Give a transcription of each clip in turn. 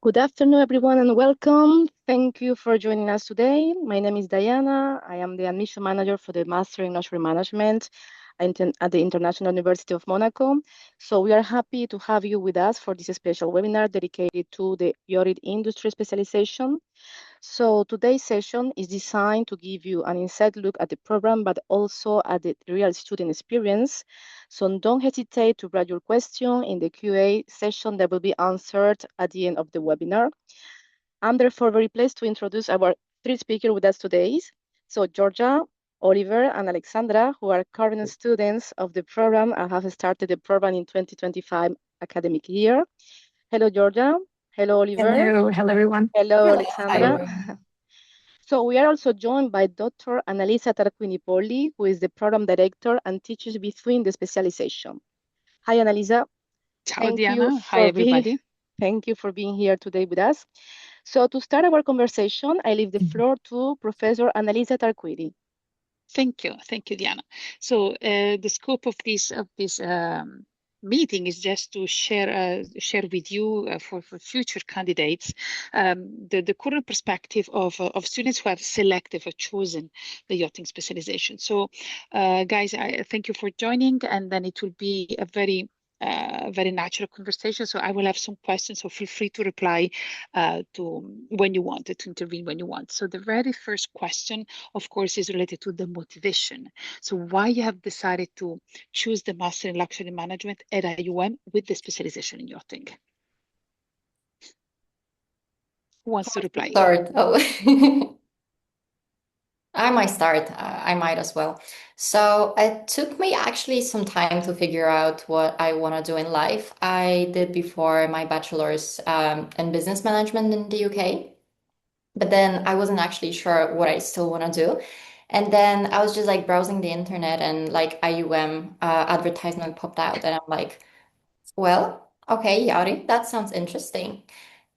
Good afternoon, everyone, and welcome. Thank you for joining us today. My name is Diana. I am the admission manager for the Master in Luxury Management at the International University of Monaco. So we are happy to have you with us for this special webinar dedicated to the yachting industry specialization. So today's session is designed to give you an inside look at the program, but also at the real student experience. So don't hesitate to write your question in the QA session that will be answered at the end of the webinar. I'm therefore very pleased to introduce our three speakers with us today. So Giorgia, Oliver, and Aleksandra, who are current students of the program and have started the program in 2025 academic year. Hello, Giorgia. Hello, Oliver. Hello everyone. Hello, Hi. Aleksandra. So we are also joined by Dr. Annalisa Tarquini-Polli, who is the program director and teaches between the specialization. Hi, Annalisa. Ciao, Diana. Hi, everybody. Thank you for being here today with us. So to start our conversation, I leave the floor to Professor Annalisa Tarquini. Thank you, Diana. So the scope of this meeting is just to share with you for future candidates the current perspective of students who have selected or chosen the yachting specialization. So guys, I thank you for joining, and then it will be a very natural conversation. So I will have some questions, so feel free to reply to when you want, to intervene when you want. So the very first question, of course, is related to the motivation. So why you have decided to choose the Master in Luxury Management at IUM with the specialization in yachting? Who wants to reply? Start. Oh. I might start. I might as well. So it took me actually some time to figure out what I want to do in life. I did before my bachelor's in business management in the UK, but then I wasn't actually sure what I still want to do. And then I was just like browsing the internet and like IUM advertisement popped out, and I'm like, well, okay, Yari, that sounds interesting.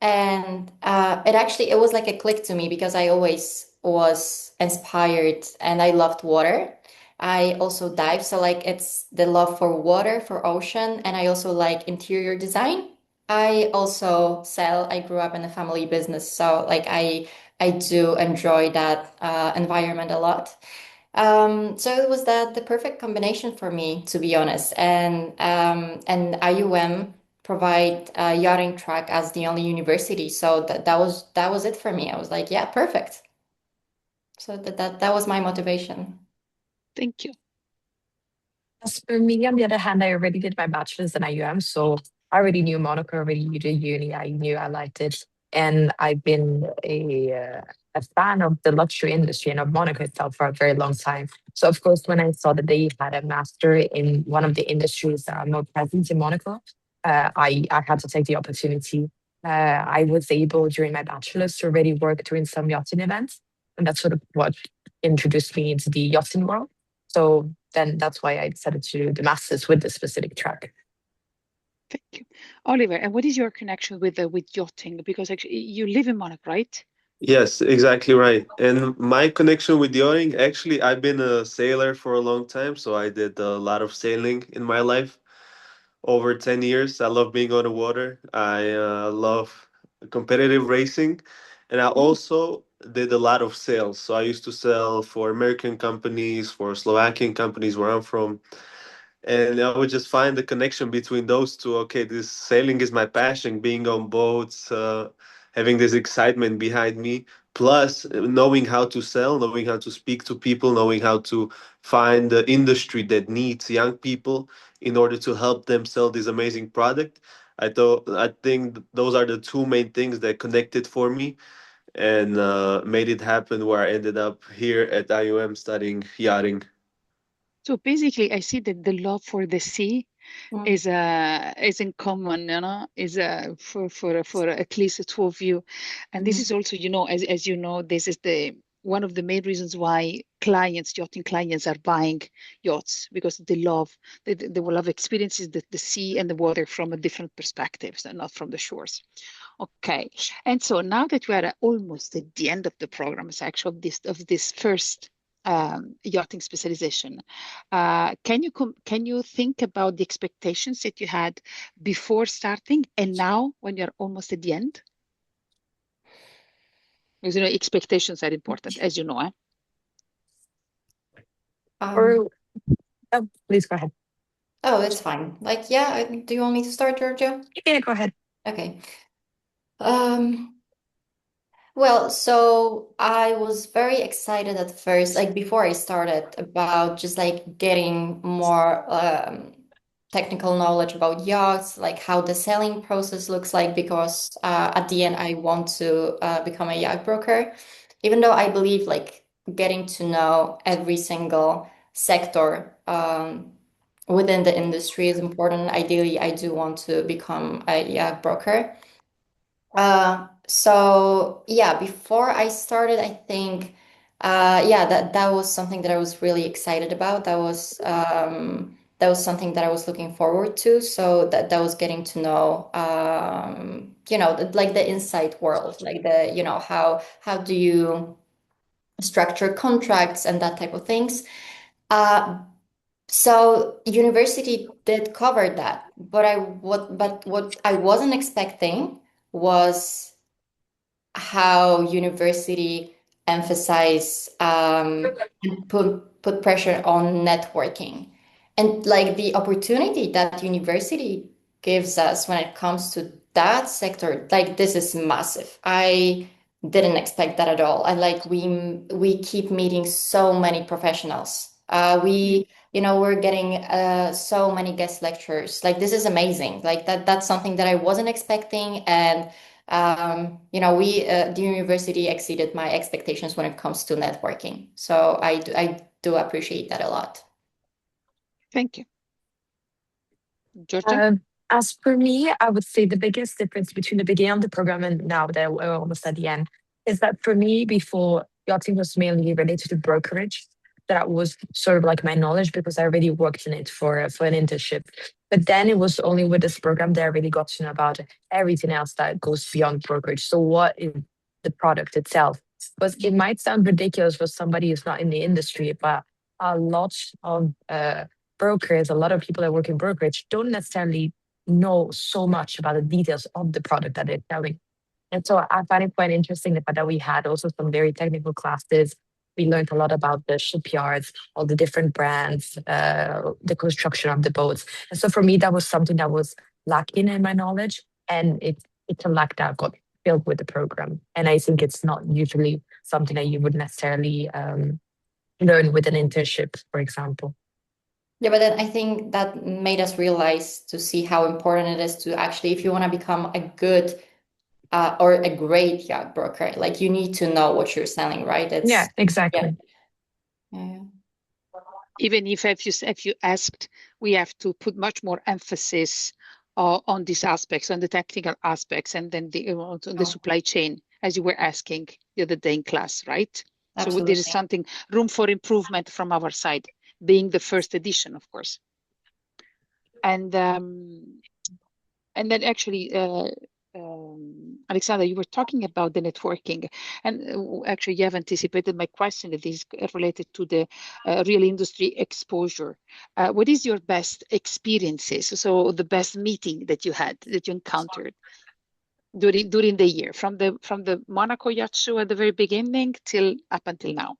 And it was like a click to me because I always was inspired and I loved water. I also dive, so like it's the love for water, for ocean, and I also like interior design. I also sell. I grew up in a family business, so like I do enjoy that environment a lot. So it was the perfect combination for me, to be honest. And IUM provide a yachting track as the only university. So that was it for me. I was like, yeah, perfect. So that was my motivation. Thank you. As for me, on the other hand, I already did my bachelor's in IUM, so I already knew Monaco, already knew the uni. I knew I liked it, and I've been a fan of the luxury industry and of Monaco itself for a very long time. So, of course, when I saw that they had a master in one of the industries that are more present in Monaco, I had to take the opportunity. I was able during my bachelor's to already work during some yachting events, and that's sort of what introduced me into the yachting world. So then that's why I decided to do the masters with this specific track. Thank you, Oliver. And what is your connection with yachting? Because actually you live in Monaco, right? Yes, exactly right. And my connection with yachting, actually, I've been a sailor for a long time, so I did a lot of sailing in my life. Over 10 years. I love being on the water. I love competitive racing. And I Mm. also did a lot of sales. So I used to sell for American companies, for Slovakian companies where I'm from. And I would just find the connection between those two. Okay, this sailing is my passion, being on boats, having this excitement behind me, plus knowing how to sell, knowing how to speak to people, knowing how to find the industry that needs young people in order to help them sell this amazing product. I think those are the two main things that connected for me and made it happen where I ended up here at IUM studying yachting. So basically, I see that the love for the sea Mm. is in common, is for at least the two of you. And this Mhm. is also, as you know, this is the one of the main reasons why yachting clients are buying yachts, because they will love experiences the sea and the water from a different perspectives and not from the shores. Okay. And so now that we are almost at the end of the program, it's actually of this first yachting specialization, can you think about the expectations that you had before starting and now when you're almost at the end? Because expectations are important, as you know. Um, Please go ahead. oh, it's fine. Like, yeah, do you want me to start, Georgia? Yeah, go ahead. Okay. Um, Well, so I was very excited at first, like before I started, about just like getting more technical knowledge about yachts, like how the selling process looks like, because at the end I want to become a yacht broker. Even though I believe like getting to know every single sector within the industry is important. Ideally, I do want to become a yacht broker. So yeah, before I started, I think yeah, that was something that I was really excited about. That was something that I was looking forward to. So that was getting to know like the inside world, like the how do you structure contracts and that type of things. Uh, so university did cover that, but what I wasn't expecting was how university emphasize and put pressure on networking, and like the opportunity that university gives us when it comes to that sector. Like this is massive. I didn't expect that at all. I like we keep meeting so many professionals. We're getting so many guest lectures. Like this is amazing. Like that's something that I wasn't expecting. And the university exceeded my expectations when it comes to networking. So I do appreciate that a lot. Thank you. Georgia? As for me, I would say the biggest difference between the beginning of the program and now that we're almost at the end is that for me, before yachting was mainly related to brokerage. That was sort of like my knowledge because I already worked in it for an internship. But then it was only with this program that I really got to know about everything else that goes beyond brokerage. So what is the product itself? Because it might sound ridiculous for somebody who's not in the industry, but a lot of brokers, a lot of people that work in brokerage don't necessarily know so much about the details of the product that they're selling. And so I find it quite interesting the fact that we had also some very technical classes. We learned a lot about the shipyards, all the different brands, the construction of the boats. And so for me, that was something that was lacking in my knowledge. And it's a lack that got filled with the program. And I think it's not usually something that you would necessarily learn with an internship, for example. Yeah, but then I think that made us realize to see how important it is to actually, if you want to become a good or a great yacht broker, like you need to know what you're selling, right? Yeah, exactly. Yeah. Even if you asked, we have to put much more emphasis on these aspects, on the technical aspects, and then on the supply chain, as you were asking the other day in class, right? Absolutely. So there is something room for improvement from our side, being the first edition, of course. And then actually, Aleksandra, you were talking about the networking, and actually you have anticipated my question that is related to the real industry exposure. What is your best experiences? So the best meeting that you had, that you encountered during the year, from the Monaco Yacht Show at the very beginning till up until now?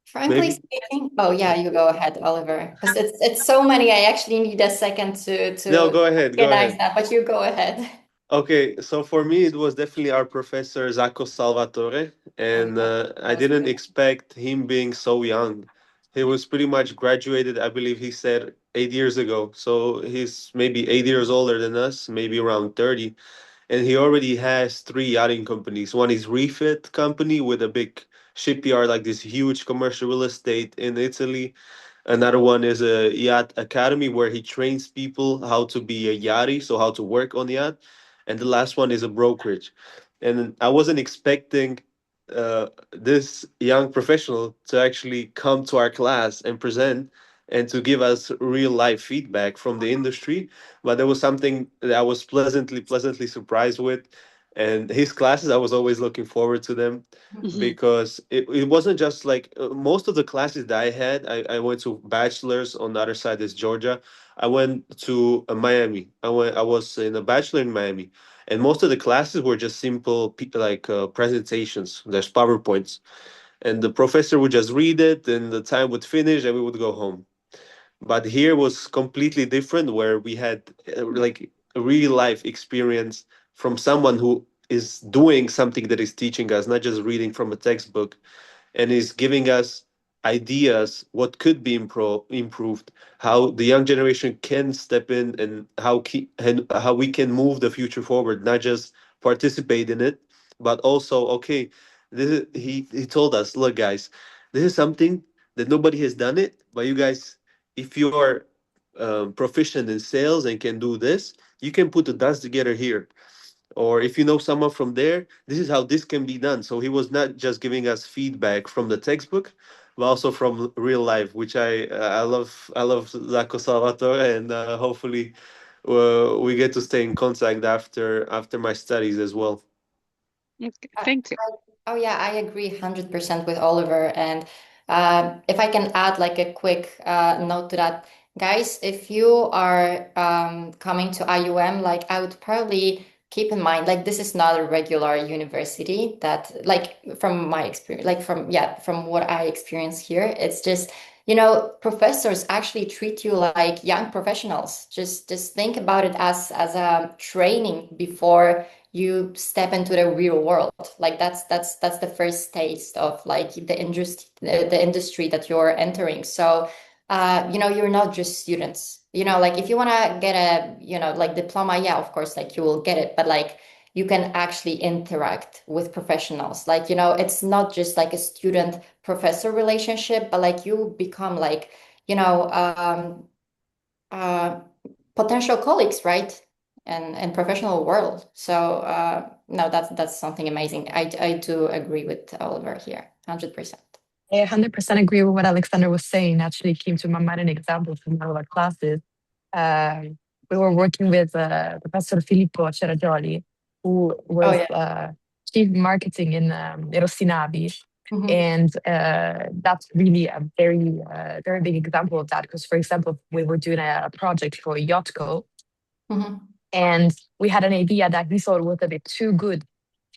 Frankly speaking, oh yeah, you go ahead, Oliver, because it's so many. I actually need a second to No, go ahead. Go organize ahead. that, but you go ahead. Okay, so for me, it was definitely our professor Zacco Salvatore, and I didn't expect him being so young. He was pretty much graduated, I believe he said 8 years ago. So he's maybe 8 years older than us, maybe around 30. And he already has three yachting companies. One is Refit company with a big shipyard, like this huge commercial real estate in Italy. Another one is a yacht academy where he trains people how to be a yachty, so how to work on the yacht. And the last one is a brokerage. And I wasn't expecting this young professional to actually come to our class and present and to give us real life feedback from the industry. But there was something that I was pleasantly surprised with. And his classes, I was always looking forward to them because it wasn't just like most of the classes that I had. I went to bachelor's. On the other side is Georgia. I went to Miami. I was in a bachelor in Miami, And most of the classes were just simple presentations. There's PowerPoints, and the professor would just read it, and the time would finish, and we would go home. But here was completely different, where we had like a real life experience from someone who is doing something that is teaching us, not just reading from a textbook, and is giving us ideas what could be improved, how the young generation can step in, and how we can move the future forward, not just participate in it, but also, okay, he told us, look guys, this is something that nobody has done it, but you guys, if you are proficient in sales and can do this, you can put the dots together here, or if you know someone from there, this is how this can be done. So he was not just giving us feedback from the textbook, but also from real life, which I love Zaco Salvatore, and hopefully we get to stay in contact after my studies as well. Okay, thank you. Oh yeah, I agree 100% with Oliver. And if I can add like a quick note to that, guys, if you are coming to IUM, like I would probably keep in mind, like this is not a regular university that, like from my experience, like from what I experience here, it's just, professors actually treat you like young professionals. Just think about it as a training before you step into the real world. Like that's the first taste of like the industry that you're entering. So you're not just students. Like if you want to get a like diploma, yeah, of course, like you will get it, but like you can actually interact with professionals. Like it's not just like a student professor relationship, but like you become like uh, potential colleagues, right? And professional world. So no, that's something amazing. I do agree with Oliver here, 100%. I 100% agree with what Aleksandra was saying. Actually, came to my mind an example from one of our classes. We were working with Professor Filippo Cerajoli, who Oh was yeah. chief marketing in Rossinavi. Mhm. And that's really a very big example of that. Because, for example, we were doing a project for Yachco, Mhm. and we had an idea that we thought was a bit too good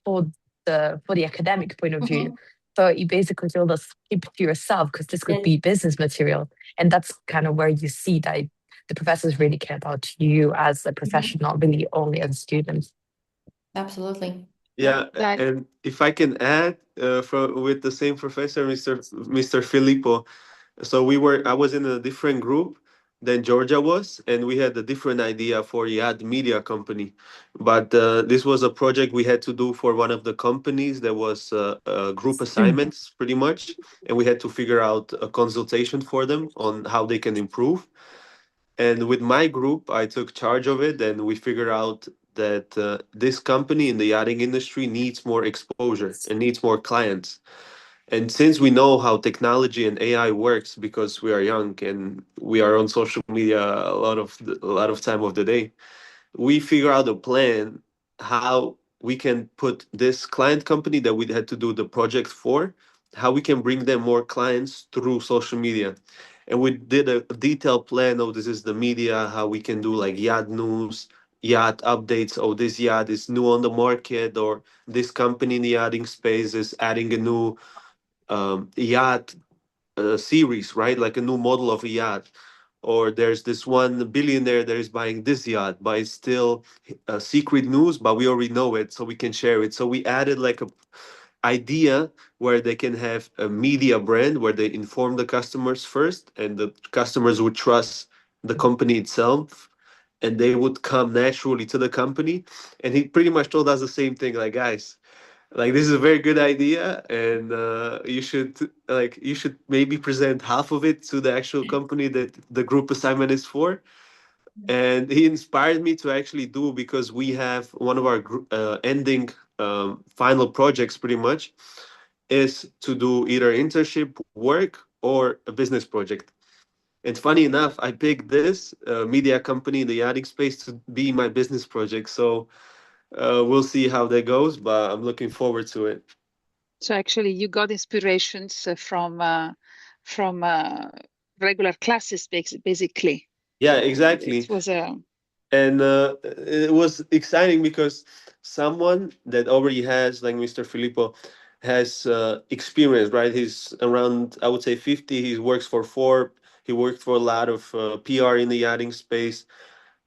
for the academic point of view. Mhm. So he basically told us, keep it to yourself because this could Yes. be business material. And that's kind of where you see that the professors really care about you as a professional, really only as a student. Absolutely. Yeah, That and if I can add, with the same professor, Mr. Filippo. So I was in a different group than Georgia was, and we had a different idea for Yacht Media Company. But this was a project we had to do for one of the companies. There was group assignments, pretty much, and we had to figure out a consultation for them on how they can improve. And with my group, I took charge of it, and we figured out that this company in the yachting industry needs more exposure and needs more clients. And since we know how technology and AI works, because we are young and we are on social media a lot of time of the day, we figure out a plan how we can put this client company that we had to do the project for, how we can bring them more clients through social media. And we did a detailed plan. Oh, this is the media, how we can do like yacht news, yacht updates. Oh, this yacht is new on the market, or this company in the yachting space is adding a new yacht series, right? Like a new model of a yacht. Or there's this one billionaire that is buying this yacht, but it's still secret news, but we already know it, so we can share it. So we added like a idea where they can have a media brand where they inform the customers first, and the customers would trust the company itself, and they would come naturally to the company. And he pretty much told us the same thing, like, guys, like this is a very good idea, and you should maybe present half of it to the actual company that the group assignment is for. And he inspired me to actually do, because we have one of our ending final projects pretty much is to do either internship work or a business project. And funny enough, I picked this media company in the yachting space to be my business project. So we'll see how that goes, but I'm looking forward to it. so actually you got inspirations from regular classes, basically. Yeah, It exactly. was a And it was exciting because someone that already has, like Mr. Filippo, has experience, right? He's around, I would say, 50. He works for Ford. He worked for a lot of PR in the yachting space,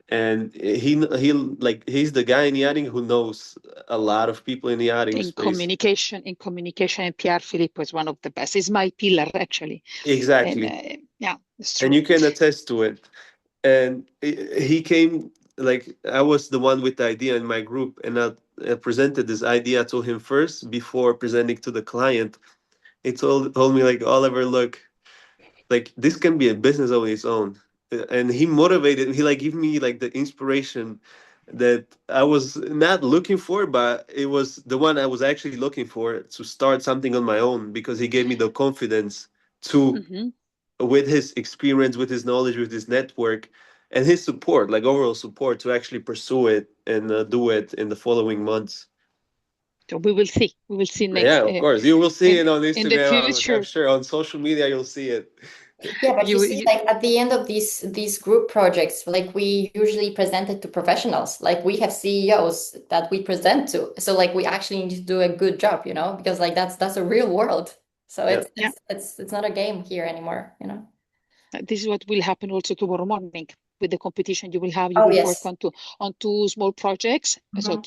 and he's the guy in yachting who knows a lot of people in the yachting space. In communication and PR, Filippo is one of the best. It's my pillar, actually. And Exactly. yeah, it's And true. you can attest to it. And he came, like, I was the one with the idea in my group, and I presented this idea to him first before presenting to the client. He told me, like, Oliver, look, like, this can be a business on its own. And he motivated, he like gave me like the inspiration that I was not looking for, but it was the one I was actually looking for to start something on my own, because he gave me the confidence to, Mm-hmm. with his experience, with his knowledge, with his network, and his support, like overall support, to actually pursue it and do it in the following months. So we will see. We will see next Yeah, of course. You will see it on in the Instagram. I'm future. sure on social media you'll see it. Yeah, but you You, see, you like at the end of these group projects, like we usually present it to professionals. Like we have CEOs that we present to. So like we actually need to do a good job, you know, because like that's a real world. So Yeah. it's not a game here anymore, you know. this is what will happen also tomorrow morning with the competition. You Oh will work yes. on two small projects, Mhm.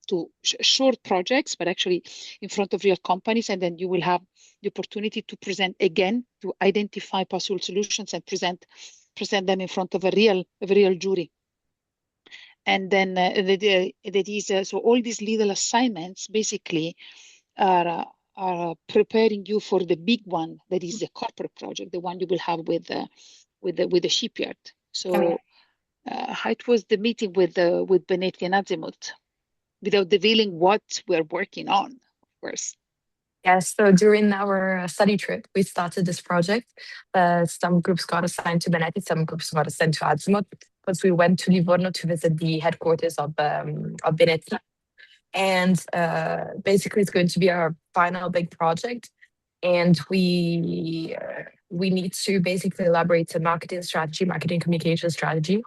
two short projects, but actually in front of real companies, and then you will have the opportunity to present again, to identify possible solutions and present them in front of a real jury. And then that is so all these little assignments basically are preparing you for the big one, that is the corporate project, the one you will have with the shipyard. Okay. So how it was the meeting with Benetti and Azimuth, without revealing what we're working on, of course. Yes, so during our study trip, we started this project. Some groups got assigned to Benetti, some groups got assigned to Azimuth, because we went to Livorno to visit the headquarters of Benetti. And basically, it's going to be our final big project. And we need to basically elaborate a marketing communication strategy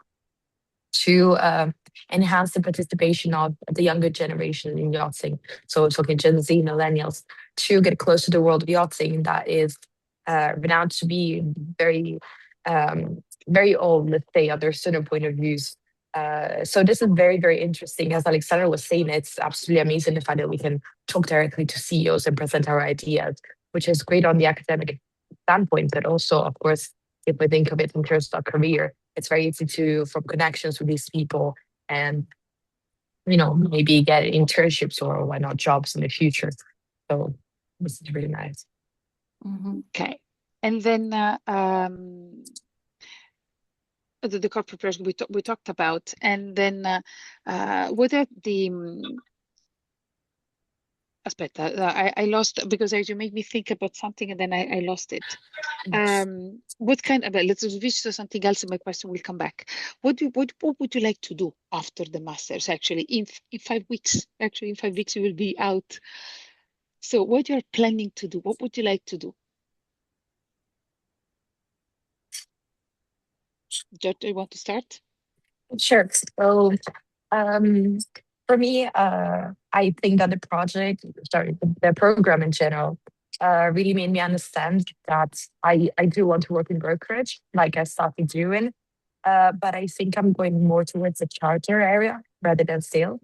to enhance the participation of the younger generation in yachting. So we're talking Gen Z, millennials, to get close to the world of yachting that is renowned to be very, very old, let's say, at their certain point of views. So this is very, very interesting. As Aleksandra was saying, it's absolutely amazing the fact that we can talk directly to CEOs and present our ideas, which is great on the academic standpoint, but also, of course, if we think of it in terms of career, it's very easy to form connections with these people and maybe get internships or why not jobs in the future. So this is really nice. Mm-hmm. Okay. And then the corporate project we talked about, and then what are the aspetta, I lost, because you made me think about something and then I lost it. What kind of, let's switch to something else and my question will come back. What would you like to do after the masters? Actually, in 5 weeks, actually in 5 weeks you will be out. So what you're planning to do, what would you like to do? Giorgia, you want to start? Sure. So for me, I think that the program in general, really made me understand that I do want to work in brokerage, like I started doing. But I think I'm going more towards the charter area rather than sales,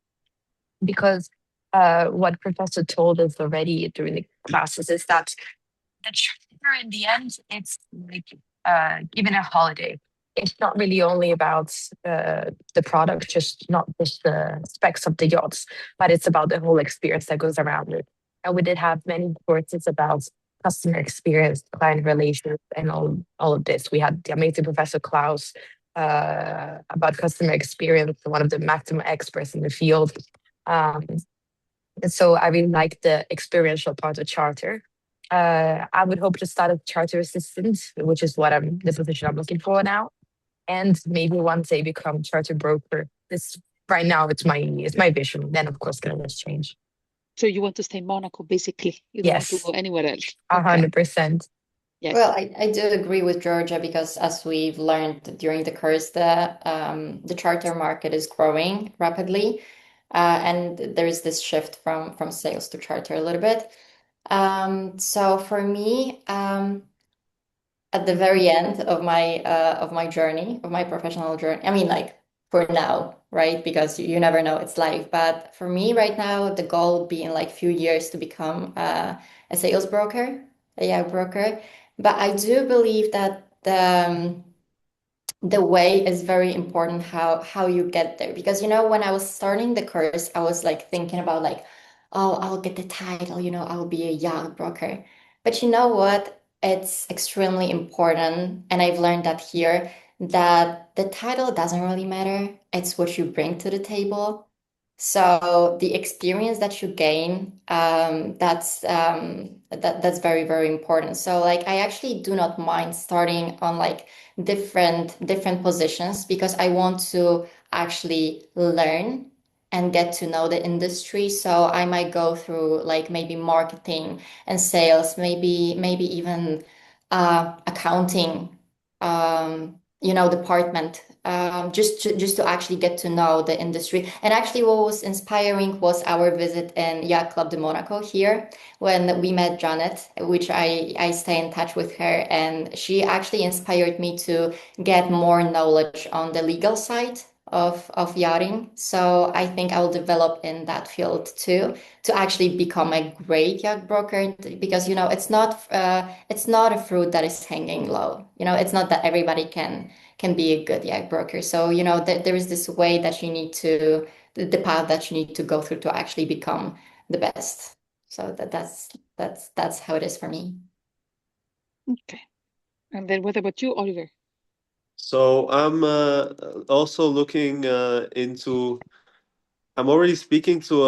because what Professor told us already during the classes is that the charter in the end, it's like given a holiday. It's not really only about the product, just not just the specs of the yachts, but it's about the whole experience that goes around it. And we did have many courses about customer experience, client relations, and all of this. We had the amazing Professor Klaus about customer experience, one of the maximum experts in the field. Um, and so I really like the experiential part of charter. I would hope to start as charter assistant, which is the position I'm looking for now, and maybe one day become charter broker. This right now it's my vision. Then of course can always change. So you want to stay in Monaco, basically. You don't want to Yes, go anywhere else. Okay. 100%. Yes. Well, I do agree with Georgia because as we've learned during the course, the charter market is growing rapidly, and there is this shift from sales to charter a little bit. So for me, at the very end of my journey, of my professional journey, I mean, like for now, right? Because you never know, it's life. But for me right now, the goal would be in like few years to become a sales broker, a yacht broker. But I do believe that the way is very important how you get there, because when I was starting the course I was like thinking about like, oh, I'll get the title, I'll be a yacht broker. But you know what, it's extremely important, and I've learned that here, that the title doesn't really matter, it's what you bring to the table. So the experience that you gain, that's very, very important. So like I actually do not mind starting on like different positions, because I want to actually learn and get to know the industry. So I might go through like maybe marketing and sales, maybe even accounting, department, just to actually get to know the industry. And actually, what was inspiring was our visit in Yacht Club de Monaco here when we met Janet, which I stay in touch with her, and she actually inspired me to get more knowledge on the legal side of yachting. So I think I will develop in that field too, to actually become a great yacht broker, because it's not a fruit that is hanging low. It's not that everybody can be a good yacht broker. So there is this way that you need to the path that you need to go through to actually become the best. So that's how it is for me. Okay. And then what about you, Oliver? So I'm also looking into. I'm already speaking to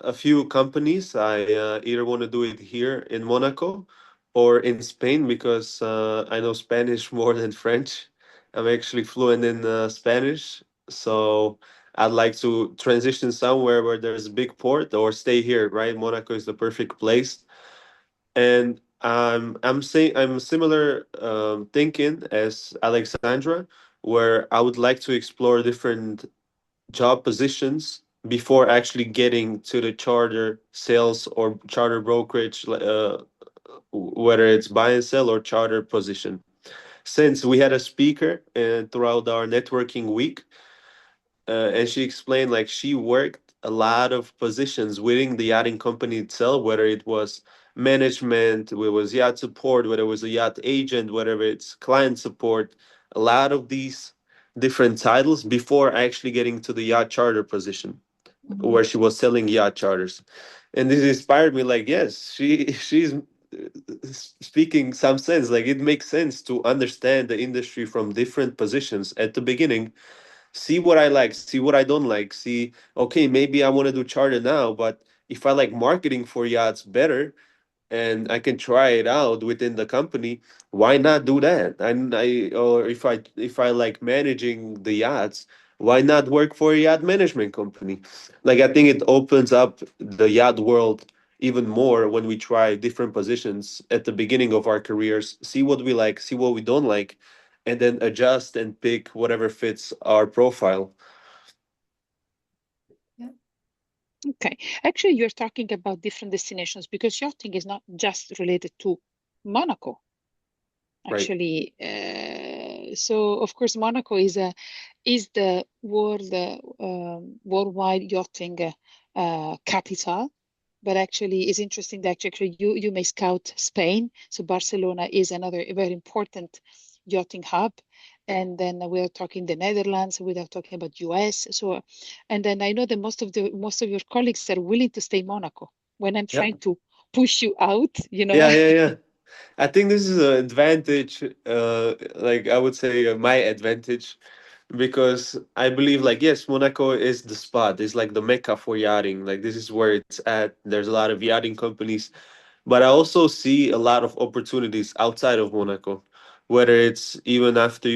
a few companies. I either want to do it here in Monaco or in Spain, because I know Spanish more than French. I'm actually fluent in Spanish. So I'd like to transition somewhere where there's a big port, or stay here, right? Monaco is the perfect place. And I'm saying I'm similar thinking as Alexandra, where I would like to explore different job positions before actually getting to the charter sales or charter brokerage, whether it's buy and sell or charter position. Since we had a speaker throughout our networking week, and she explained like she worked a lot of positions within the yachting company itself, whether it was management, whether it was yacht support, whether it was a yacht agent, whatever it's client support, a lot of these different titles before actually getting to the yacht charter position, Mhm. where she was selling yacht charters. And this inspired me, like, yes, she's speaking some sense. Like, it makes sense to understand the industry from different positions at the beginning, see what I like, see what I don't like, see, okay, maybe I want to do charter now, but if I like marketing for yachts better, and I can try it out within the company, why not do that? And or if I like managing the yachts, why not work for a yacht management company? Like, I think it opens up the yacht world even more when we try different positions at the beginning of our careers, see what we like, see what we don't like, and then adjust and pick whatever fits our profile. Yeah. Okay. Actually, you're talking about different destinations because yachting is not just related to Monaco. Right. Actually, so of course Monaco is the worldwide yachting capital. But actually, it's interesting that actually you may scout Spain. So Barcelona is another very important yachting hub. And then we are talking the Netherlands. We are talking about US. So, and then I know that most of your colleagues are willing to stay in Monaco. When I'm Yeah. trying to push you out, Yeah, yeah, yeah. I think this is an advantage, like I would say my advantage, because I believe, like, yes, Monaco is the spot. It's like the mecca for yachting. Like, this is where it's at. There's a lot of yachting companies, but I also see a lot of opportunities outside of Monaco, whether it's even after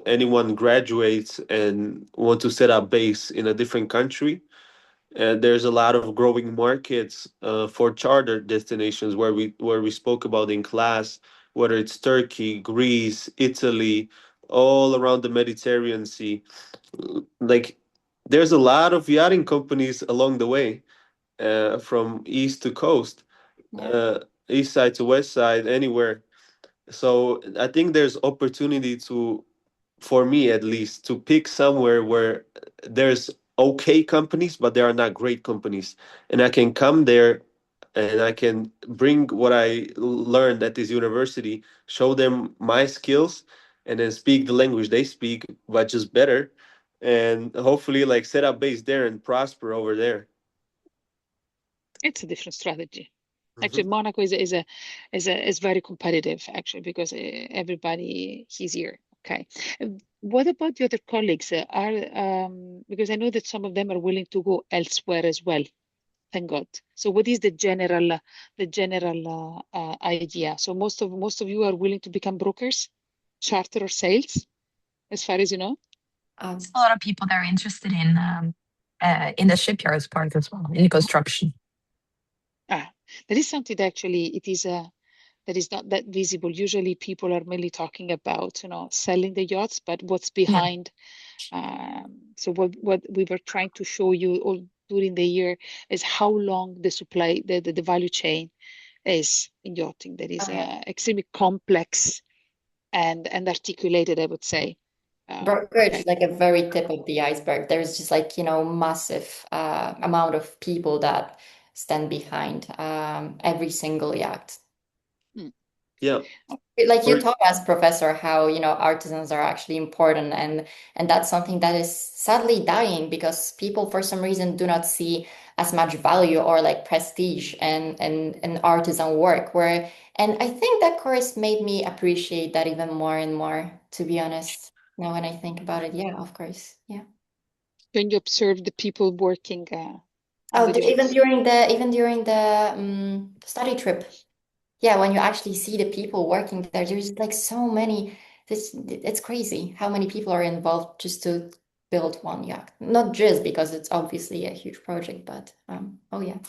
anyone graduates and want to set up base in a different country. And there's a lot of growing markets for charter destinations, where we spoke about in class, whether it's Turkey, Greece, Italy, all around the Mediterranean Sea. Like, there's a lot of yachting companies along the way, from east to coast, Yeah. east side to west side, anywhere. So I think there's opportunity to, for me at least, to pick somewhere where there's okay companies, but they are not great companies, and I can come there and I can bring what I learned at this university, show them my skills, and then speak the language they speak, but just better, and hopefully like set up base there and prosper over there. It's a different strategy. Actually, Mhm. Monaco is very competitive actually because everybody is here. Okay. What about the other colleagues? Because I know that some of them are willing to go elsewhere as well. Thank God. So, what is the general idea? So, most of you are willing to become brokers, charter or sales, as far as you know. There's a lot of people that are interested in the shipyards part as well, in construction. That is something that actually that is not that visible. Usually, people are mainly talking about selling the yachts, but what's Yeah. behind. So what we were trying to show you all during the year is how long the supply, the value chain is in yachting. That is extremely complex and articulated, I would say. Brokerage Okay. is like a very tip of the iceberg. There's just like, massive amount of people that stand behind every single yacht. Yeah. Like you Or taught us, Professor, how, artisans are actually important, and that's something that is sadly dying because people for some reason do not see as much value or like prestige and artisan work and I think that course made me appreciate that even more and more, to be honest. Now when I think about it, yeah, of course. Yeah. When you observe the people working on Oh, the even yachts. during the study trip. Yeah, when you actually see the people working there, there's like so many. It's crazy how many people are involved just to build one yacht. Not just because it's obviously a huge project, but oh yeah.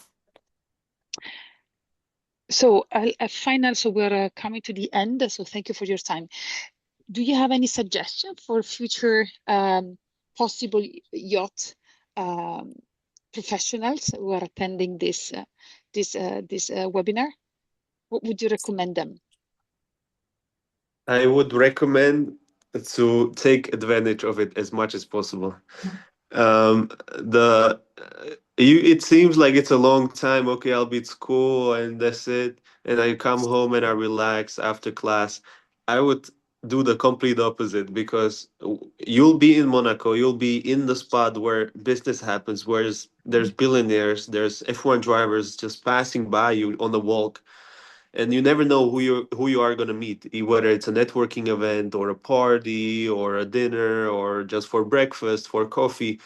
So so we're coming to the end. So thank you for your time. Do you have any suggestion for future possible yacht um, professionals who are attending this webinar? What would you recommend them? I would recommend to take advantage of it as much as possible. The you it seems like it's a long time. Okay, I'll be at school and that's it, and I come home and I relax after class. I would do the complete opposite, because you'll be in Monaco, you'll be in the spot where business happens, where there's billionaires, there's F1 drivers just passing by you on the walk, and you never know who you are going to meet, whether it's a networking event or a party or a dinner or just for breakfast, for coffee.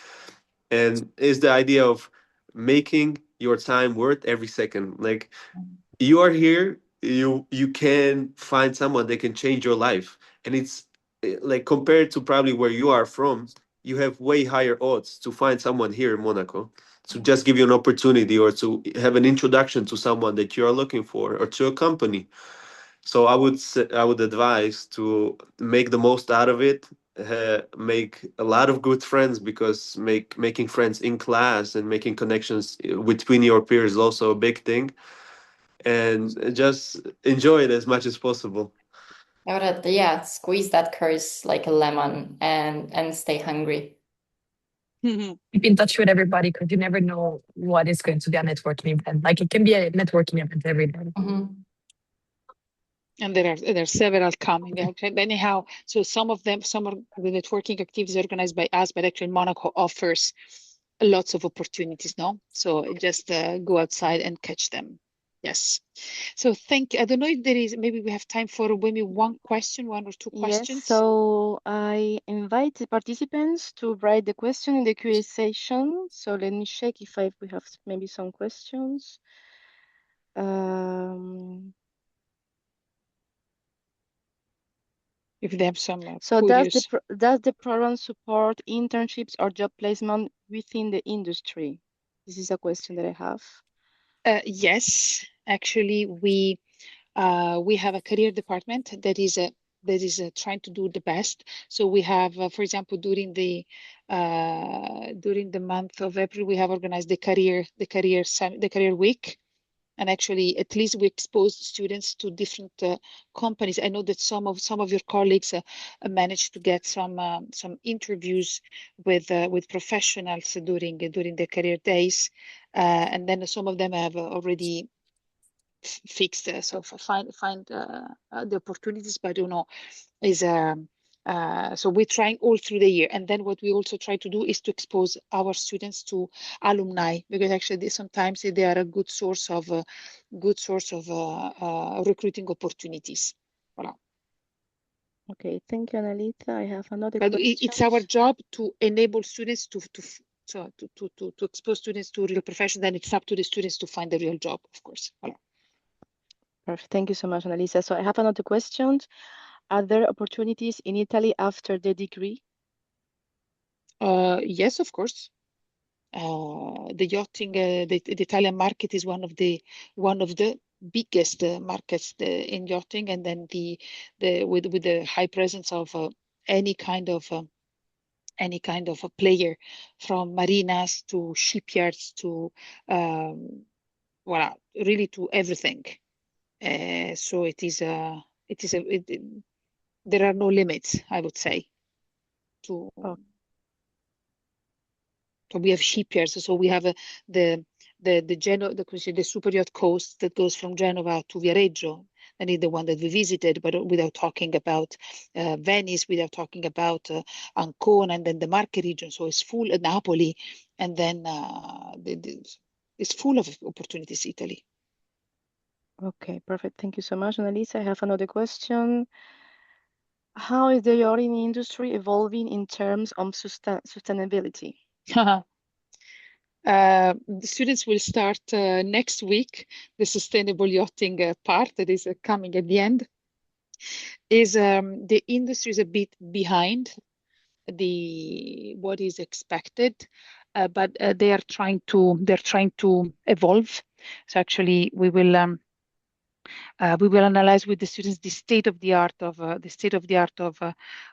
And is the idea of making your time worth every second. Like, you are here, you can find someone that can change your life, and it's like, compared to probably where you are from, you have way higher odds to find someone here in Monaco to just give you an opportunity, or to have an introduction to someone that you are looking for, or to a company. So I would advise to make the most out of it. Make a lot of good friends, because making friends in class and making connections between your peers is also a big thing. And just enjoy it as much as possible. Yeah, squeeze that curse like a lemon and stay hungry. Keep in touch with everybody because you never know what is going to be a networking event. Like it can be a networking event every day. Mhm. And there are several coming. Okay. Anyhow, so some of the networking activities organized by us, but actually Monaco offers lots of opportunities, no? So just go outside and catch them. Yes. So thank you. I don't know if maybe we have time for maybe one or two questions. Yes, so I invite the participants to write the question in the Q&A session. So let me check if we have maybe some questions. If they have some So does curious. the program support internships or job placement within the industry? This is a question that I have. Yes, actually, we We have a career department that is trying to do the best. So we have, for example, during the month of April, we have organized the career week. And actually, at least we exposed students to different companies. I know that some of your colleagues managed to get some interviews with professionals during the career days, and then some of them have already fixed. So find the opportunities, but I don't know is so we're trying all through the year, and then what we also try to do is to expose our students to alumni, because actually sometimes they are a good source of recruiting opportunities. Voilà. Okay, thank you, Annalisa. I have another But question. it's our job to enable students to expose students to real profession. Then it's up to the students to find a real job, of course. Voilà. Perfect. Thank you so much, Annalisa. So I have another question. Are there opportunities in Italy after the degree? Yes, of course. The yachting, the Italian market is one of the biggest markets in yachting, and then with the high presence of any kind of a player, from marinas to shipyards to really to everything. So there are no limits, I would say, to. Oh. So we have shipyards. So we have the super yacht coast that goes from Genova to Viareggio. That is the one that we visited, but without talking about Venice, without talking about Ancona, and then the Marche region. So it's full Napoli, and then it's full of opportunities, Italy. Okay, perfect. Thank you so much, Annalisa. I have another question. How is the yachting industry evolving in terms of sustainability? The students will start next week. The sustainable yachting part that is coming at the end is the industry is a bit behind what is expected, but they're trying to evolve. So actually, we will analyze with the students the state of the art of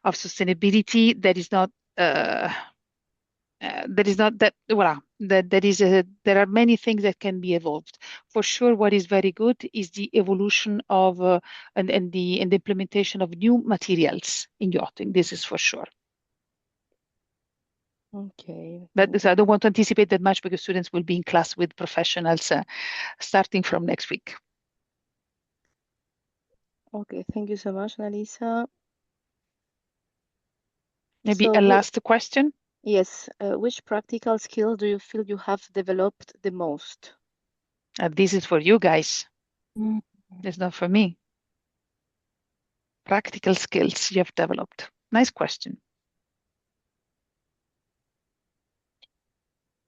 sustainability. There are many things that can be evolved. For sure, what is very good is the evolution of and the implementation of new materials in yachting. This is for sure. Okay. So I don't want to anticipate that much, because students will be in class with professionals starting from next week. Okay, thank you so much, Annalisa. Maybe So a last question. yes, which practical skill do you feel you have developed the most? This is for you guys. It's not for me. Practical skills you have developed. Nice question.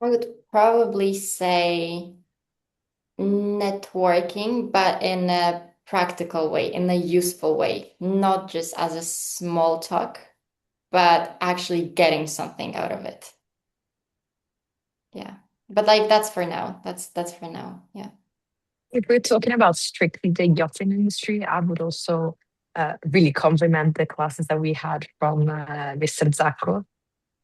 I would probably say networking, but in a practical way, in a useful way, not just as a small talk, but actually getting something out of it. Yeah. But like that's for now. That's for now. Yeah. If we're talking about strictly the yachting industry, I would also really compliment the classes that we had from Mr. Zacco,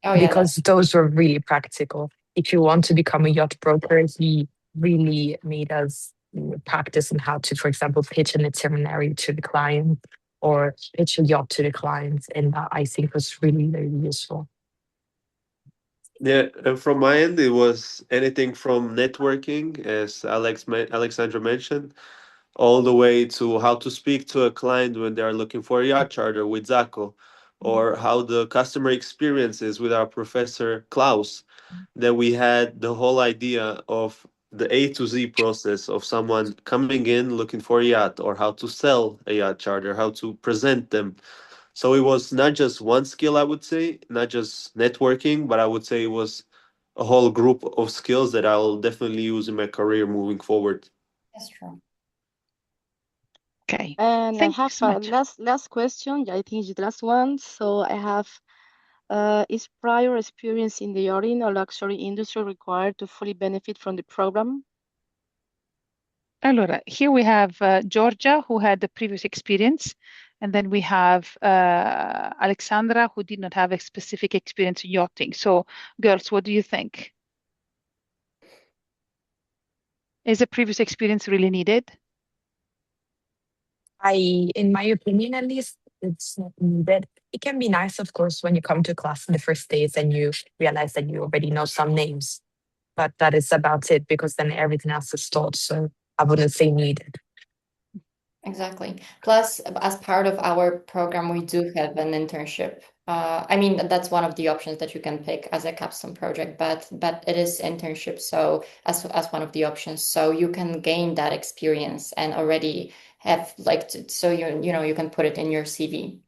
Oh yeah. because those were really practical. If you want to become a yacht broker, he really made us practice on how to, for example, pitch an itinerary to the client or pitch a yacht to the client. And that I think was really, very useful. Yeah, and from my end, it was anything from networking, as Aleksandra mentioned, all the way to how to speak to a client when they are looking for a yacht charter with Zacco, or how the customer experience is with our professor Klaus. That we had the whole idea of the A to Z process of someone coming in looking for a yacht, or how to sell a yacht charter, how to present them. So it was not just one skill, I would say, not just networking, but I would say it was a whole group of skills that I'll definitely use in my career moving forward. That's true. Okay. And Thank I you have so a much. last question. Yeah, I think it's the last one. So I have, is prior experience in the yachting or luxury industry required to fully benefit from the program? Allora, here we have Giorgia, who had the previous experience, and then we have Aleksandra, who did not have a specific experience in yachting. So, girls, what do you think? Is a previous experience really needed? In my opinion, at least, it's not needed. It can be nice, of course, when you come to class in the first days and you realize that you already know some names, but that is about it because then everything else is taught. So I wouldn't say needed. Exactly. Plus, as part of our program, we do have an internship. I mean, that's one of the options that you can pick as a capstone project, but it is internship, so as one of the options, so you can gain that experience and already have so you can put it in your CV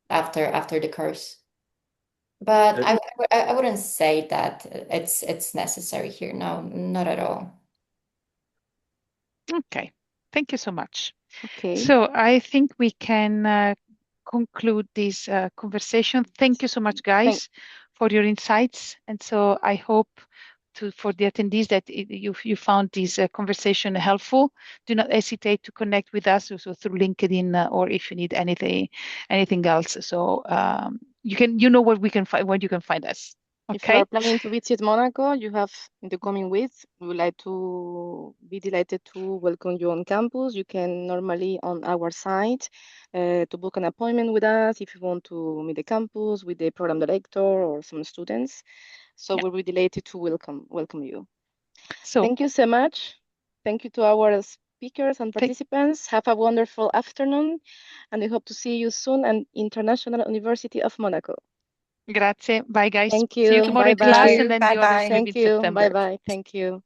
after the course. But I wouldn't say that it's necessary here. No, not at all. Okay, thank you so much. Okay. So I think we can conclude this conversation. Thank you so much, guys, for your insights. And so I hope for the attendees that you found this conversation helpful. Do not hesitate to connect with us also through LinkedIn or if you need anything else. So you know where you can find us. If you Okay. are planning to visit Monaco, you have in the coming weeks, we would like to be delighted to welcome you on campus. You can normally on our site to book an appointment with us if you want to meet the campus with the program director or some students. So we'll be delighted to welcome you. So thank you so much. Thank you to our speakers and participants. Have a wonderful afternoon, and we hope to see you soon at International University of Monaco. Grazie. Bye, guys. Thank See you you. tomorrow in Bye class, bye. and then the others maybe Thank in you. September. Bye bye. Thank you.